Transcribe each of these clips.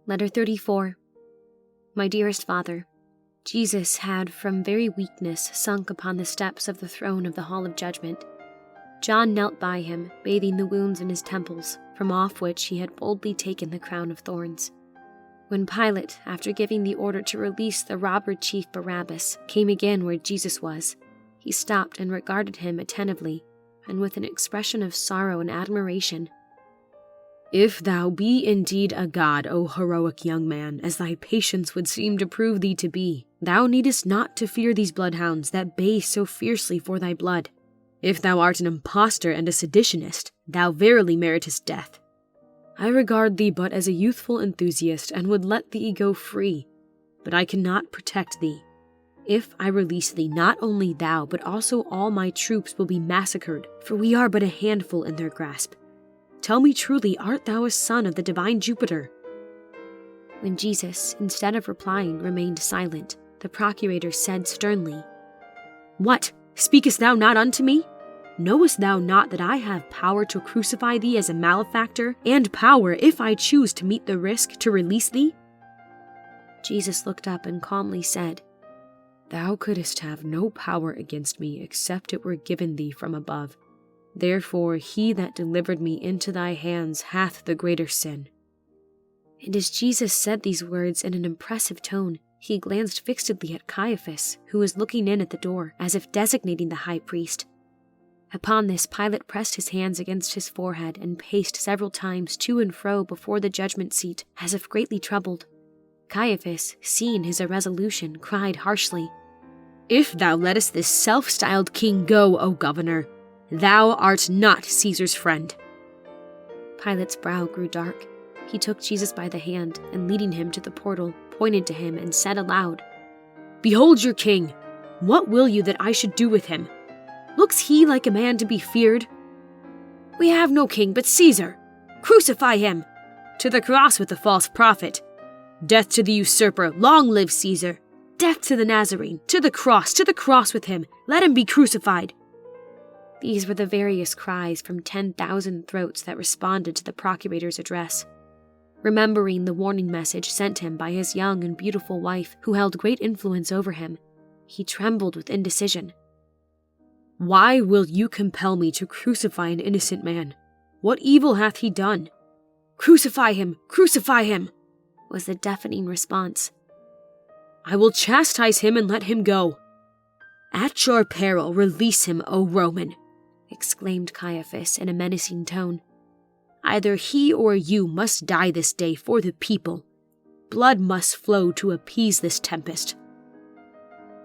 Letter 34. My dearest Father, Jesus had from very weakness sunk upon the steps of the throne of the hall of judgment. John knelt by him, bathing the wounds in his temples, from off which he had boldly taken the crown of thorns. When Pilate, after giving the order to release the robber chief Barabbas, came again where Jesus was, he stopped and regarded him attentively, and with an expression of sorrow and admiration. If thou be indeed a god, O heroic young man, as thy patience would seem to prove thee to be, thou needest not to fear these bloodhounds that bay so fiercely for thy blood. If thou art an impostor and a seditionist, thou verily meritest death. I regard thee but as a youthful enthusiast, and would let thee go free, but I cannot protect thee. If I release thee, not only thou, but also all my troops will be massacred, for we are but a handful in their grasp. Tell me truly, art thou a son of the divine Jupiter? When Jesus, instead of replying, remained silent, the procurator said sternly, What? Speakest thou not unto me? Knowest thou not that I have power to crucify thee as a malefactor, and power, if I choose to meet the risk, to release thee? Jesus looked up and calmly said, Thou couldst have no power against me except it were given thee from above. Therefore he that delivered me into thy hands hath the greater sin. And as Jesus said these words in an impressive tone, he glanced fixedly at Caiaphas, who was looking in at the door, as if designating the high priest. Upon this, Pilate pressed his hands against his forehead and paced several times to and fro before the judgment seat, as if greatly troubled. Caiaphas, seeing his irresolution, cried harshly, If thou lettest this self-styled king go, O governor, thou art not Caesar's friend. Pilate's brow grew dark. He took Jesus by the hand, and leading him to the portal, pointed to him and said aloud, Behold your king! What will you that I should do with him? Looks he like a man to be feared? We have no king but Caesar. Crucify him! To the cross with the false prophet! Death to the usurper! Long live Caesar! Death to the Nazarene! To the cross with him! Let him be crucified! These were the various cries from 10,000 throats that responded to the procurator's address. Remembering the warning message sent him by his young and beautiful wife, who held great influence over him, he trembled with indecision. Why will you compel me to crucify an innocent man? What evil hath he done? Crucify him! Crucify him! Was the deafening response. I will chastise him and let him go. At your peril, release him, O Roman! Exclaimed Caiaphas in a menacing tone. Either he or you must die this day for the people. Blood must flow to appease this tempest.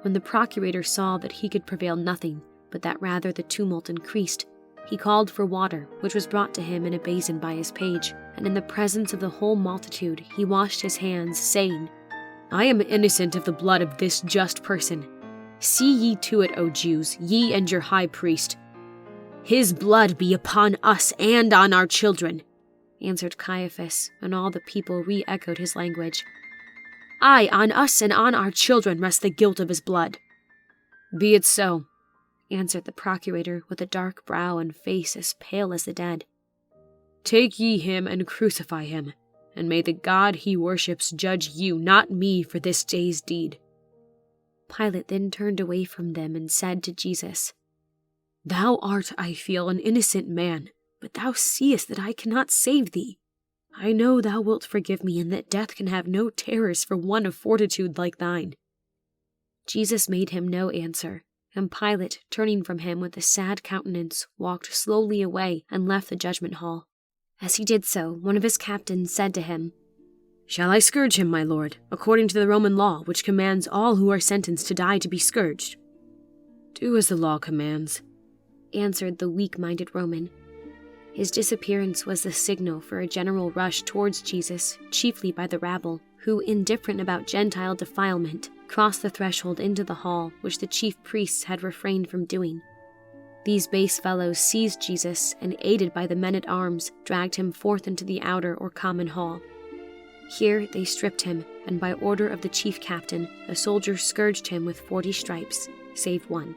When the procurator saw that he could prevail nothing, but that rather the tumult increased, he called for water, which was brought to him in a basin by his page, and in the presence of the whole multitude he washed his hands, saying, I am innocent of the blood of this just person. See ye to it, O Jews, ye and your high priest. His blood be upon us and on our children, answered Caiaphas, and all the people re-echoed his language. Aye, on us and on our children rests the guilt of his blood. Be it so, answered the procurator with a dark brow and face as pale as the dead. Take ye him and crucify him, and may the God he worships judge you, not me, for this day's deed. Pilate then turned away from them and said to Jesus, Thou art, I feel, an innocent man, but thou seest that I cannot save thee. I know thou wilt forgive me, and that death can have no terrors for one of fortitude like thine. Jesus made him no answer, and Pilate, turning from him with a sad countenance, walked slowly away and left the judgment hall. As he did so, one of his captains said to him, Shall I scourge him, my lord, according to the Roman law, which commands all who are sentenced to die to be scourged? Do as the law commands, answered the weak-minded Roman. His disappearance was the signal for a general rush towards Jesus, chiefly by the rabble, who, indifferent about Gentile defilement, crossed the threshold into the hall, which the chief priests had refrained from doing. These base fellows seized Jesus and, aided by the men-at-arms, dragged him forth into the outer or common hall. Here they stripped him, and by order of the chief captain, a soldier scourged him with 40 stripes, save one.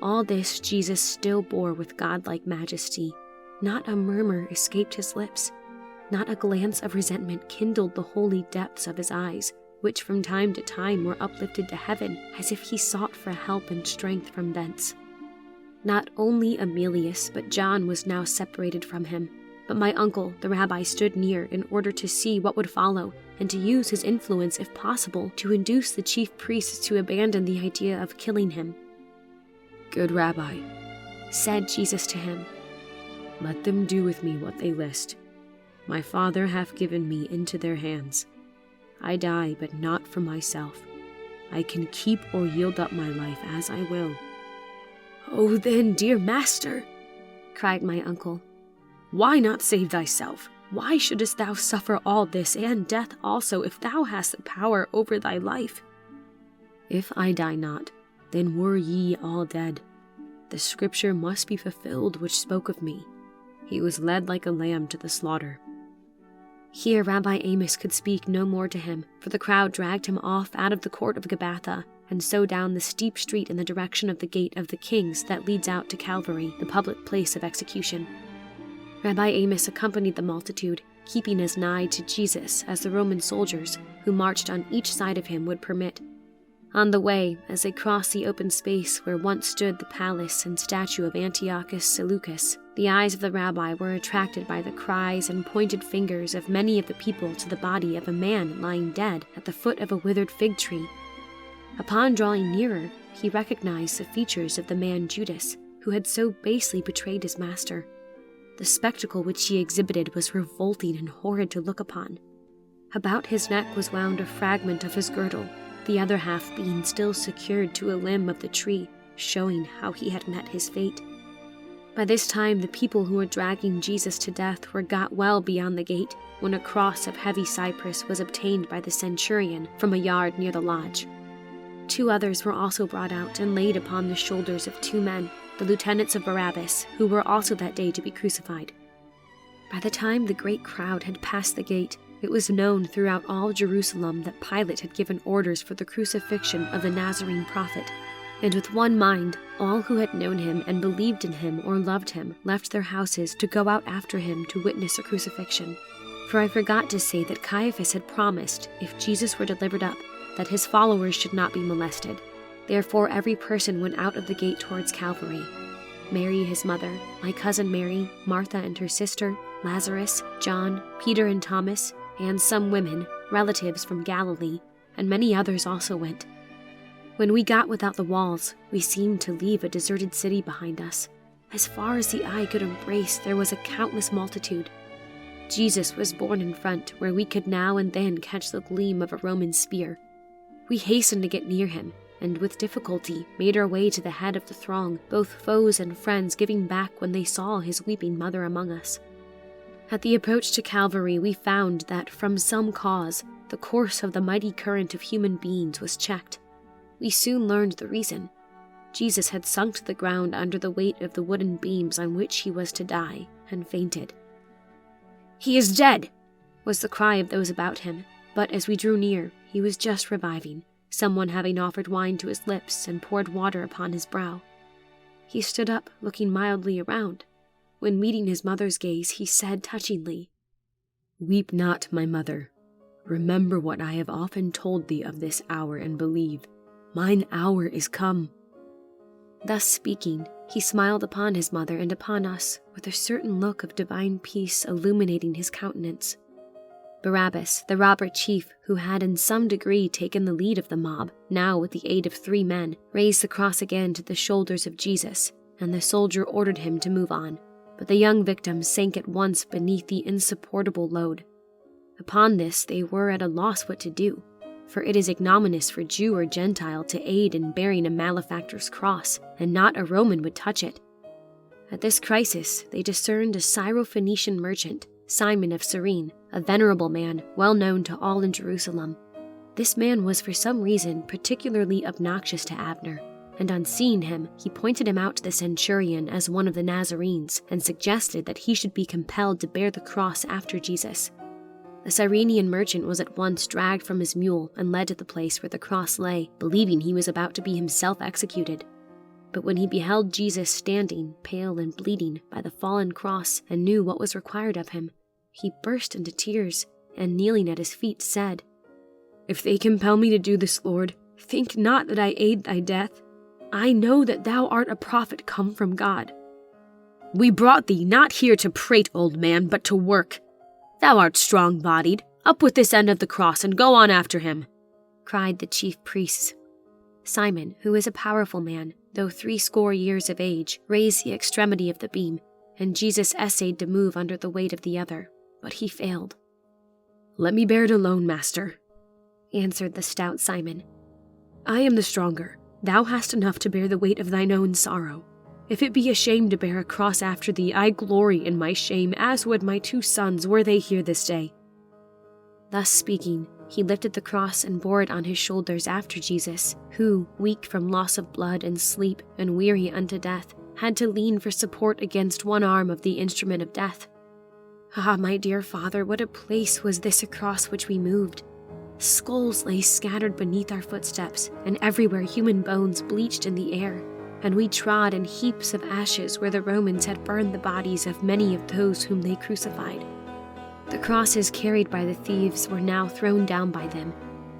All this Jesus still bore with godlike majesty. Not a murmur escaped his lips. Not a glance of resentment kindled the holy depths of his eyes, which from time to time were uplifted to heaven, as if he sought for help and strength from thence. Not only Emilius, but John was now separated from him, but my uncle, the rabbi, stood near in order to see what would follow, and to use his influence, if possible, to induce the chief priests to abandon the idea of killing him. "Good Rabbi," said Jesus to him, "let them do with me what they list. My Father hath given me into their hands. I die, but not for myself. I can keep or yield up my life as I will." "Oh then, dear master," cried my uncle, "why not save thyself? Why shouldest thou suffer all this and death also, if thou hast the power over thy life?" "If I die not, then were ye all dead. The scripture must be fulfilled which spoke of me. He was led like a lamb to the slaughter." Here Rabbi Amos could speak no more to him, for the crowd dragged him off out of the court of Gabbatha, and so down the steep street in the direction of the gate of the kings that leads out to Calvary, the public place of execution. Rabbi Amos accompanied the multitude, keeping as nigh to Jesus as the Roman soldiers, who marched on each side of him, would permit. On the way, as they crossed the open space where once stood the palace and statue of Antiochus Seleucus, the eyes of the rabbi were attracted by the cries and pointed fingers of many of the people to the body of a man lying dead at the foot of a withered fig tree. Upon drawing nearer, he recognized the features of the man Judas, who had so basely betrayed his master. The spectacle which he exhibited was revolting and horrid to look upon. About his neck was wound a fragment of his girdle, the other half being still secured to a limb of the tree, showing how he had met his fate. By this time the people who were dragging Jesus to death were got well beyond the gate, when a cross of heavy cypress was obtained by the centurion from a yard near the lodge. 2 others were also brought out and laid upon the shoulders of 2 men, the lieutenants of Barabbas, who were also that day to be crucified. By the time the great crowd had passed the gate, it was known throughout all Jerusalem that Pilate had given orders for the crucifixion of the Nazarene prophet, and with one mind, all who had known him and believed in him or loved him left their houses to go out after him to witness a crucifixion. For I forgot to say that Caiaphas had promised, if Jesus were delivered up, that his followers should not be molested. Therefore every person went out of the gate towards Calvary. Mary his mother, my cousin Mary, Martha and her sister, Lazarus, John, Peter and Thomas, and some women, relatives from Galilee, and many others also went. When we got without the walls, we seemed to leave a deserted city behind us. As far as the eye could embrace, there was a countless multitude. Jesus was borne in front, where we could now and then catch the gleam of a Roman spear. We hastened to get near him, and with difficulty made our way to the head of the throng, both foes and friends giving back when they saw his weeping mother among us. At the approach to Calvary, we found that, from some cause, the course of the mighty current of human beings was checked. We soon learned the reason. Jesus had sunk to the ground under the weight of the wooden beams on which he was to die, and fainted. "He is dead!" was the cry of those about him, but as we drew near, he was just reviving, someone having offered wine to his lips and poured water upon his brow. He stood up, looking mildly around. When meeting his mother's gaze, he said touchingly, "Weep not, my mother. Remember what I have often told thee of this hour, and believe. Mine hour is come." Thus speaking, he smiled upon his mother and upon us, with a certain look of divine peace illuminating his countenance. Barabbas, the robber chief, who had in some degree taken the lead of the mob, now with the aid of 3 men, raised the cross again to the shoulders of Jesus, and the soldier ordered him to move on. But the young victim sank at once beneath the insupportable load. Upon this they were at a loss what to do, for it is ignominious for Jew or Gentile to aid in bearing a malefactor's cross, and not a Roman would touch it. At this crisis they discerned a Syro-Phoenician merchant, Simon of Cyrene, a venerable man well known to all in Jerusalem. This man was for some reason particularly obnoxious to Abner, and on seeing him, he pointed him out to the centurion as one of the Nazarenes, and suggested that he should be compelled to bear the cross after Jesus. The Cyrenian merchant was at once dragged from his mule and led to the place where the cross lay, believing he was about to be himself executed. But when he beheld Jesus standing, pale and bleeding, by the fallen cross, and knew what was required of him, He burst into tears, and kneeling at his feet said, "If they compel me to do this, Lord, think not that I aid thy death. I know that thou art a prophet come from God." "We brought thee not here to prate, old man, but to work. Thou art strong-bodied. Up with this end of the cross and go on after him," cried the chief priests. Simon, who was a powerful man, though 80 years of age, raised the extremity of the beam, and Jesus essayed to move under the weight of the other, but he failed. "Let me bear it alone, master," answered the stout Simon. "I am the stronger. Thou hast enough to bear the weight of thine own sorrow. If it be a shame to bear a cross after thee, I glory in my shame, as would my 2 sons were they here this day." Thus speaking, he lifted the cross and bore it on his shoulders after Jesus, who, weak from loss of blood and sleep and weary unto death, had to lean for support against one arm of the instrument of death. Ah, my dear Father, what a place was this across which we moved! Skulls lay scattered beneath our footsteps, and everywhere human bones bleached in the air, and we trod in heaps of ashes where the Romans had burned the bodies of many of those whom they crucified. The crosses carried by the thieves were now thrown down by them,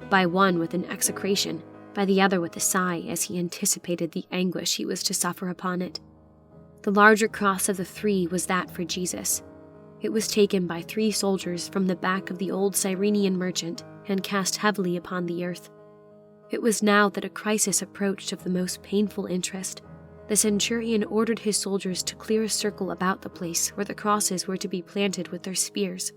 by one with an execration, by the other with a sigh as he anticipated the anguish he was to suffer upon it. The larger cross of the 3 was that for Jesus. It was taken by 3 soldiers from the back of the old Cyrenian merchant and cast heavily upon the earth. It was now that a crisis approached of the most painful interest. The centurion ordered his soldiers to clear a circle about the place where the crosses were to be planted with their spears.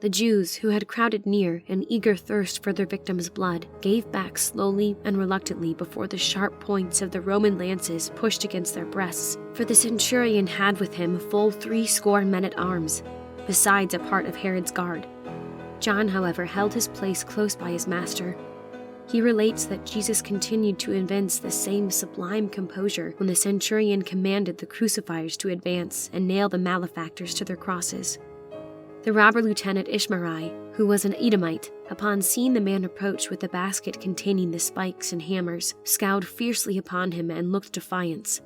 The Jews, who had crowded near in eager thirst for their victims' blood, gave back slowly and reluctantly before the sharp points of the Roman lances pushed against their breasts, for the centurion had with him full 80 men-at-arms, besides a part of Herod's guard. John, however, held his place close by his master. He relates that Jesus continued to evince the same sublime composure when the centurion commanded the crucifiers to advance and nail the malefactors to their crosses. The robber lieutenant Ishmarai, who was an Edomite, upon seeing the man approach with the basket containing the spikes and hammers, scowled fiercely upon him and looked defiance.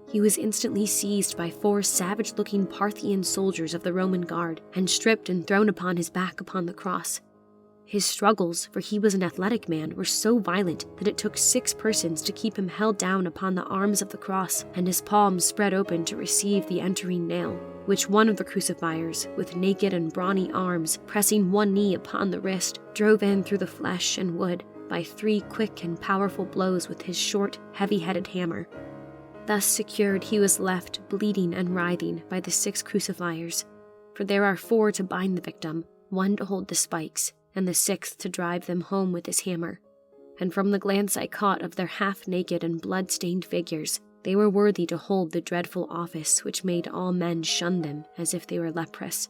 He was instantly seized by 4 savage-looking Parthian soldiers of the Roman guard and stripped and thrown upon his back upon the cross. His struggles, for he was an athletic man, were so violent that it took 6 persons to keep him held down upon the arms of the cross and his palms spread open to receive the entering nail, which one of the crucifiers, with naked and brawny arms, pressing one knee upon the wrist, drove in through the flesh and wood by 3 quick and powerful blows with his short, heavy-headed hammer. Thus secured, he was left bleeding and writhing by the 6 crucifiers, for there are 4 to bind the victim, 1 to hold the spikes, and the 6th to drive them home with his hammer. And from the glance I caught of their half-naked and blood-stained figures, they were worthy to hold the dreadful office which made all men shun them as if they were leprous.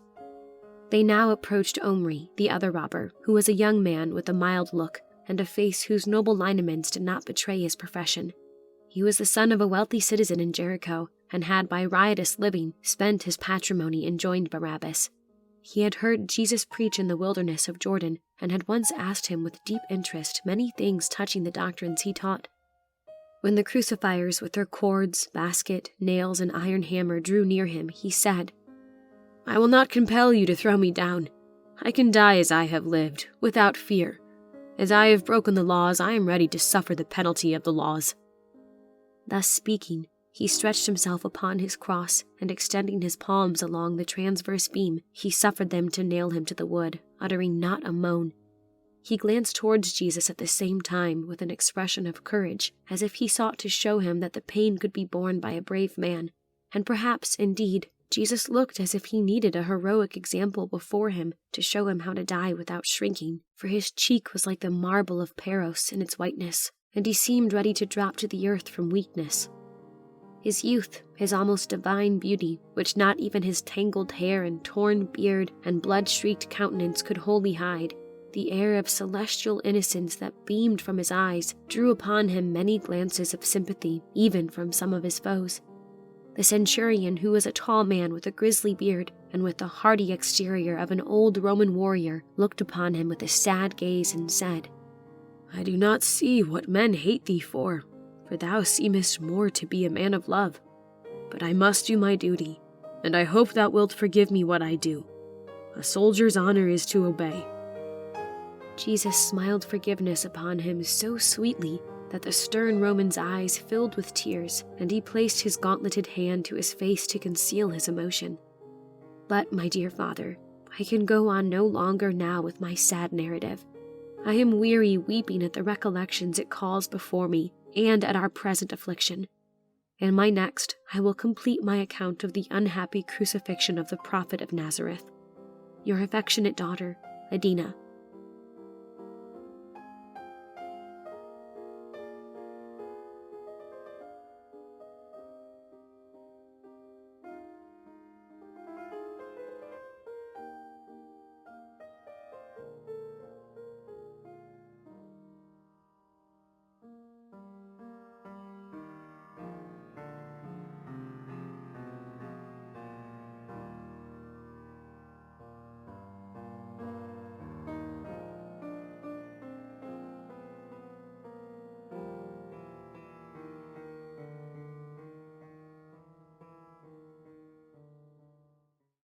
They now approached Omri, the other robber, who was a young man with a mild look and a face whose noble lineaments did not betray his profession. He was the son of a wealthy citizen in Jericho, and had by riotous living spent his patrimony and joined Barabbas. He had heard Jesus preach in the wilderness of Jordan, and had once asked him with deep interest many things touching the doctrines he taught. When the crucifiers with their cords, basket, nails, and iron hammer drew near him, he said, "I will not compel you to throw me down. I can die as I have lived, without fear. As I have broken the laws, I am ready to suffer the penalty of the laws." Thus speaking, he stretched himself upon his cross, and extending his palms along the transverse beam, he suffered them to nail him to the wood, uttering not a moan. He glanced towards Jesus at the same time with an expression of courage, as if he sought to show him that the pain could be borne by a brave man, and perhaps, indeed, Jesus looked as if he needed a heroic example before him to show him how to die without shrinking, for his cheek was like the marble of Paros in its whiteness, and he seemed ready to drop to the earth from weakness. His youth, his almost divine beauty, which not even his tangled hair and torn beard and blood-streaked countenance could wholly hide, the air of celestial innocence that beamed from his eyes, drew upon him many glances of sympathy, even from some of his foes. The centurion, who was a tall man with a grisly beard and with the hardy exterior of an old Roman warrior, looked upon him with a sad gaze and said, "I do not see what men hate thee for thou seemest more to be a man of love. But I must do my duty, and I hope thou wilt forgive me what I do." A soldier's honor is to obey." Jesus smiled forgiveness upon him so sweetly that the stern Roman's eyes filled with tears, and he placed his gauntleted hand to his face to conceal his emotion. "But, my dear father, I can go on no longer now with my sad narrative. I am weary weeping at the recollections it calls before me and at our present affliction. In my next, I will complete my account of the unhappy crucifixion of the prophet of Nazareth. Your affectionate daughter, Adina."